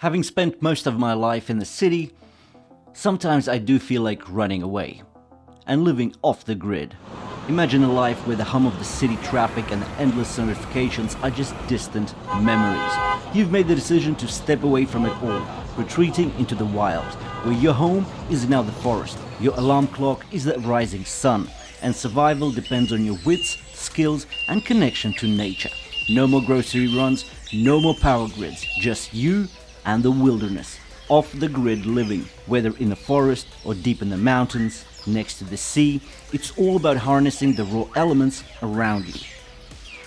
Having spent most of my life in the city, sometimes I do feel like running away and living off the grid. Imagine a life where the hum of the city traffic and the endless notifications are just distant memories. You've made the decision to step away from it all, retreating into the wild, where your home is now the forest, your alarm clock is the rising sun, and survival depends on your wits, skills, and connection to nature. No more grocery runs, no more power grids, just you and the wilderness. Off-the-grid living, whether in the forest or deep in the mountains, next to the sea, it's all about harnessing the raw elements around you.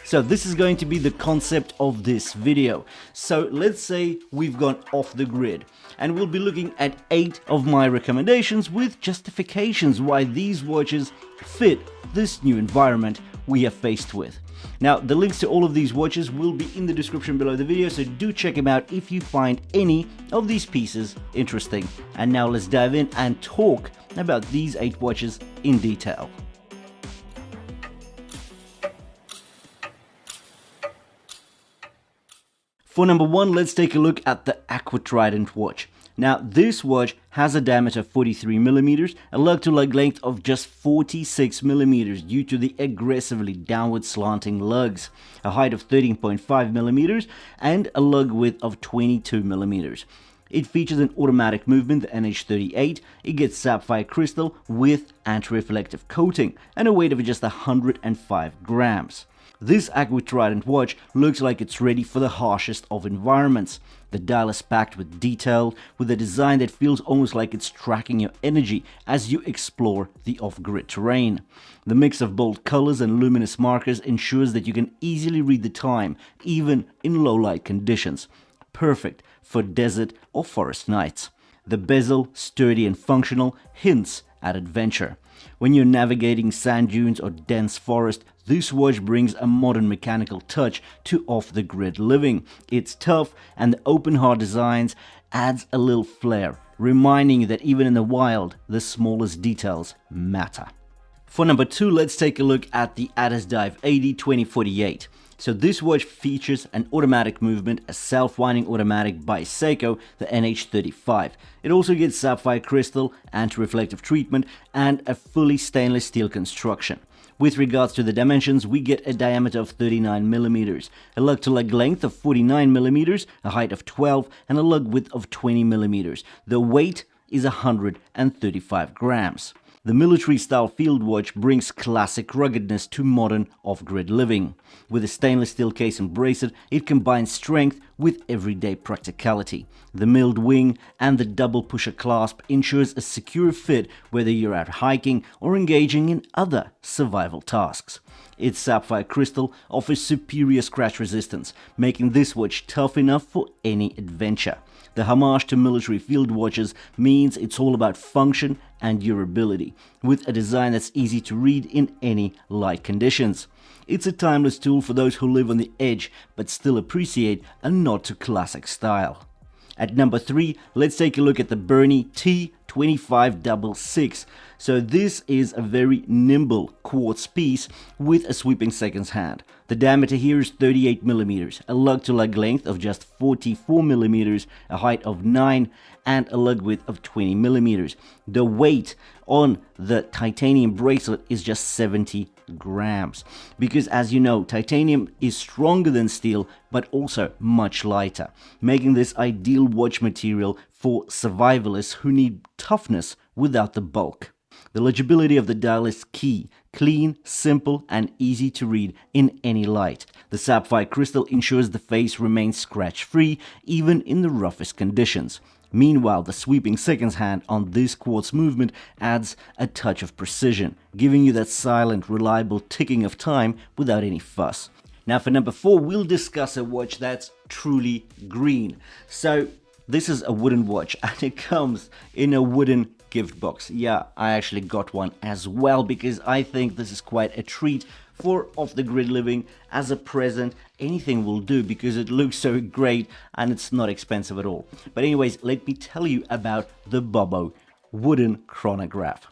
So this is going to be the concept of this video. So let's say we've gone off the grid, and we'll be looking at 8 of my recommendations with justifications why these watches fit this new environment we are faced with. Now, the links to all of these watches will be in the description below the video, so do check them out if you find any of these pieces interesting. And now let's dive in and talk about these 8 watches in detail. For number 1, let's take a look at the AQUAT Trident watch. Now, this watch has a diameter of 43mm, a lug-to-lug length of just 46mm due to the aggressively downward slanting lugs, a height of 13.5mm, and a lug width of 22mm. It features an automatic movement, the NH38, it gets sapphire crystal with anti-reflective coating, and a weight of just 105 grams. This AQUAT Trident watch looks like it's ready for the harshest of environments. The dial is packed with detail, with a design that feels almost like it's tracking your energy as you explore the off-grid terrain. The mix of bold colors and luminous markers ensures that you can easily read the time, even in low-light conditions. Perfect for desert or forest nights. The bezel, sturdy and functional, hints at adventure. When you're navigating sand dunes or dense forest, this watch brings a modern mechanical touch to off-the-grid living. It's tough, and the open heart designs adds a little flair, reminding you that even in the wild, the smallest details matter. For number 2, let's take a look at the Addiesdive AD2048. So this watch features an automatic movement, a self-winding automatic by Seiko, the NH35. It also gets sapphire crystal, anti-reflective treatment, and a fully stainless steel construction. With regards to the dimensions, we get a diameter of 39mm, a lug-to-lug length of 49mm, a height of 12, and a lug width of 20mm. The weight is 135 grams. The military-style field watch brings classic ruggedness to modern off-grid living. With a stainless steel case and bracelet, it combines strength with everyday practicality. The milled wing and the double pusher clasp ensures a secure fit whether you're out hiking or engaging in other survival tasks. Its sapphire crystal offers superior scratch resistance, making this watch tough enough for any adventure. The homage to military field watches means it's all about function and durability, with a design that's easy to read in any light conditions. It's a timeless tool for those who live on the edge but still appreciate a nod to classic style. At number 3, let's take a look at the Berny T2566. So this is a very nimble quartz piece with a sweeping seconds hand. The diameter here is 38mm, a lug-to-lug length of just 44mm, a height of 9, and a lug width of 20mm. The weight on the titanium bracelet is just 70 grams. Because as you know, titanium is stronger than steel, but also much lighter, making this ideal watch material for survivalists who need toughness without the bulk. The legibility of the dial is key, clean, simple, and easy to read in any light. The sapphire crystal ensures the face remains scratch-free even in the roughest conditions. Meanwhile, the sweeping seconds hand on this quartz movement adds a touch of precision, giving you that silent, reliable ticking of time without any fuss. Now for number 4, we'll discuss a watch that's truly green. So this is a wooden watch, and it comes in a wooden gift box. Yeah, I actually got one as well because I think this is quite a treat for off-the-grid living. As a present, anything will do because it looks so great and it's not expensive at all. But anyways, let me tell you about the Bobo wooden chronograph.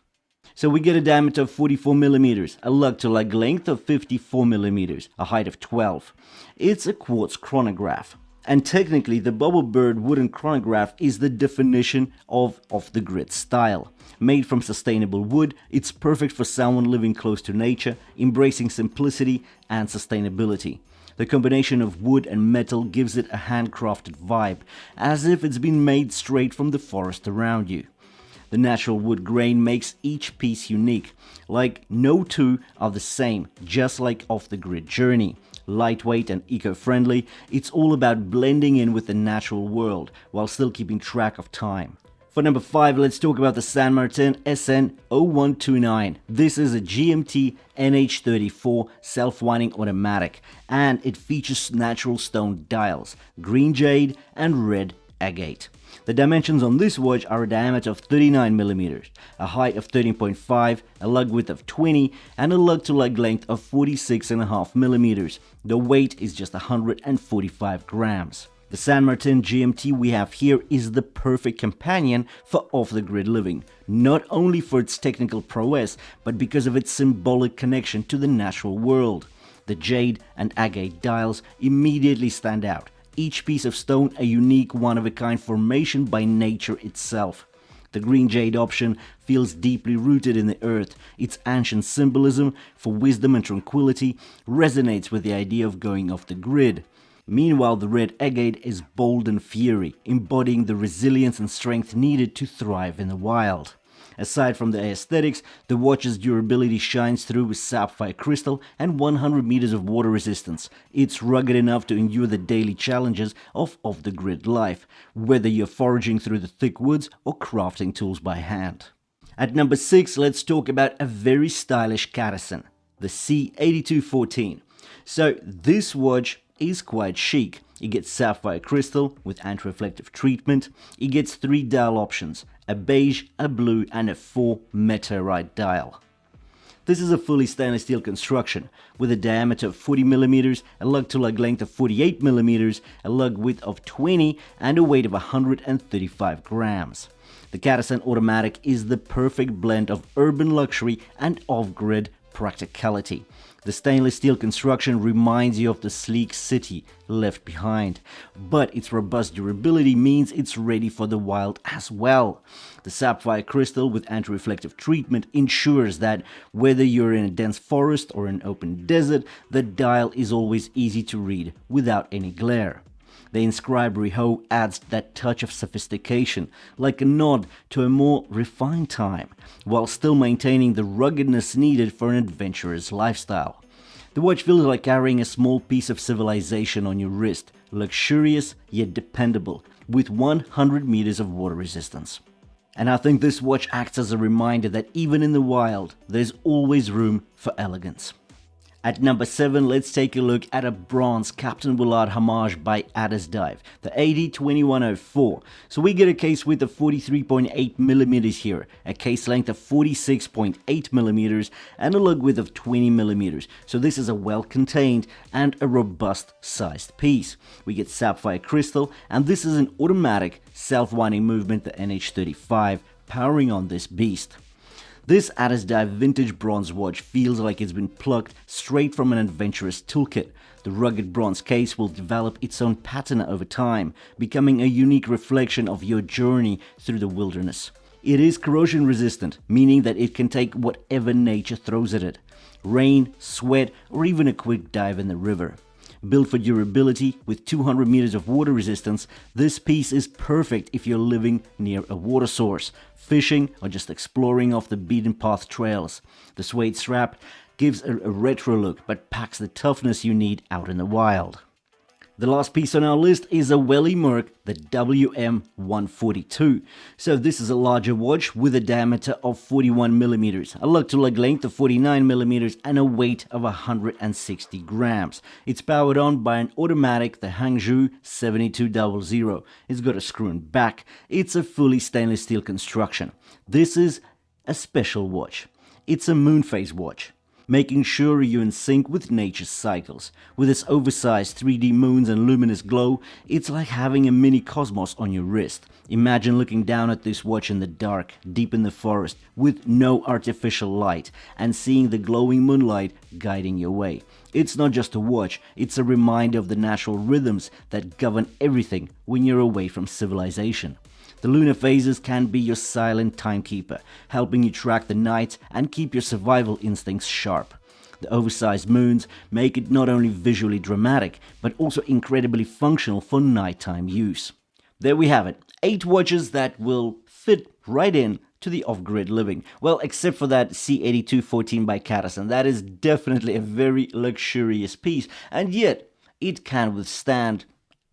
So we get a diameter of 44mm, a lug-to-lug length of 54mm, a height of 12. It's a quartz chronograph. And technically, the Bubble Bird wooden chronograph is the definition of off-the-grid style. Made from sustainable wood, it's perfect for someone living close to nature, embracing simplicity and sustainability. The combination of wood and metal gives it a handcrafted vibe, as if it's been made straight from the forest around you. The natural wood grain makes each piece unique, like no two are the same, just like off-the-grid journey. Lightweight and eco-friendly, it's all about blending in with the natural world while still keeping track of time. For number 5, let's talk about the San Martin SN0129. This is a GMT NH34 self-winding automatic, and it features natural stone dials, green jade and red agate. The dimensions on this watch are a diameter of 39mm, a height of 13.5, a lug width of 20, and a lug-to-lug length of 46.5mm. The weight is just 145 grams. The San Martin GMT we have here is the perfect companion for off-the-grid living, not only for its technical prowess, but because of its symbolic connection to the natural world. The jade and agate dials immediately stand out, each piece of stone a unique one-of-a-kind formation by nature itself. The green jade option feels deeply rooted in the earth. Its ancient symbolism for wisdom and tranquility resonates with the idea of going off the grid. Meanwhile, the red agate is bold and fiery, embodying the resilience and strength needed to thrive in the wild. Aside from the aesthetics, the watch's durability shines through with sapphire crystal and 100 meters of water resistance. It's rugged enough to endure the daily challenges of off-the-grid life, whether you're foraging through the thick woods or crafting tools by hand. At number 6, let's talk about a very stylish Cadisen, the C8214. So this watch is quite chic. It gets sapphire crystal with anti-reflective treatment. It gets 3 dial options, a beige, a blue and a 4 meteorite dial. This is a fully stainless steel construction with a diameter of 40mm, a lug-to-lug length of 48mm, a lug width of 20 and a weight of 135 grams. The Cadisen Automatic is the perfect blend of urban luxury and off-grid practicality. The stainless steel construction reminds you of the sleek city left behind, but its robust durability means it's ready for the wild as well. The sapphire crystal with anti-reflective treatment ensures that whether you're in a dense forest or an open desert, the dial is always easy to read without any glare. The inscribed Riho adds that touch of sophistication, like a nod to a more refined time, while still maintaining the ruggedness needed for an adventurous lifestyle. The watch feels like carrying a small piece of civilization on your wrist, luxurious yet dependable, with 100 meters of water resistance. And I think this watch acts as a reminder that even in the wild, there's always room for elegance. At number 7, let's take a look at a bronze Captain Willard Homage by Addiesdive, the AD2104. So we get a case width of 43.8mm here, a case length of 46.8mm, and a lug width of 20mm. So this is a well-contained and a robust sized piece. We get sapphire crystal, and this is an automatic self-winding movement, the NH35, powering on this beast. This Addiesdive vintage bronze watch feels like it's been plucked straight from an adventurous toolkit. The rugged bronze case will develop its own patina over time, becoming a unique reflection of your journey through the wilderness. It is corrosion resistant, meaning that it can take whatever nature throws at it. Rain, sweat, or even a quick dive in the river. Built for durability with 200 meters of water resistance, this piece is perfect if you're living near a water source, fishing, or just exploring off the beaten path trails. The suede strap gives a retro look but packs the toughness you need out in the wild. The last piece on our list is a Welli Merc, the WM142. So this is a larger watch with a diameter of 41mm, a lug-to-lug length of 49mm, and a weight of 160 grams. It's powered on by an automatic, the Hangzhou 7200. It's got a screw-in back. It's a fully stainless steel construction. This is a special watch. It's a Moonphase watch, making sure you're in sync with nature's cycles. With its oversized 3D moons and luminous glow, it's like having a mini cosmos on your wrist. Imagine looking down at this watch in the dark, deep in the forest, with no artificial light, and seeing the glowing moonlight guiding your way. It's not just a watch, it's a reminder of the natural rhythms that govern everything when you're away from civilization. The lunar phases can be your silent timekeeper, helping you track the night and keep your survival instincts sharp. The oversized moons make it not only visually dramatic, but also incredibly functional for nighttime use. There we have it, 8 watches that will fit right in to the off-grid living. Well, except for that C8214 by Cadisen. That is definitely a very luxurious piece, and yet it can withstand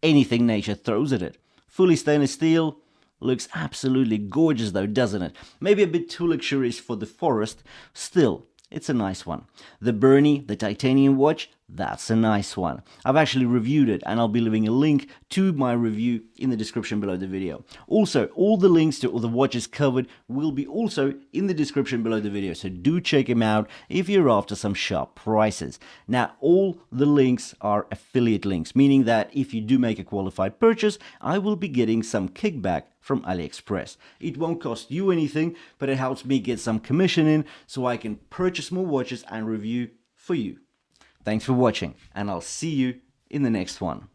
anything nature throws at it. Fully stainless steel, looks absolutely gorgeous though, doesn't it? Maybe a bit too luxurious for the forest, still, it's a nice one. The Berny, the titanium watch, that's a nice one. I've actually reviewed it and I'll be leaving a link to my review in the description below the video. Also, all the links to all the watches covered will be also in the description below the video, so do check them out if you're after some sharp prices. Now, all the links are affiliate links, meaning that if you do make a qualified purchase, I will be getting some kickback from AliExpress. It won't cost you anything, but it helps me get some commission in so I can purchase more watches and review for you. Thanks for watching, and I'll see you in the next one.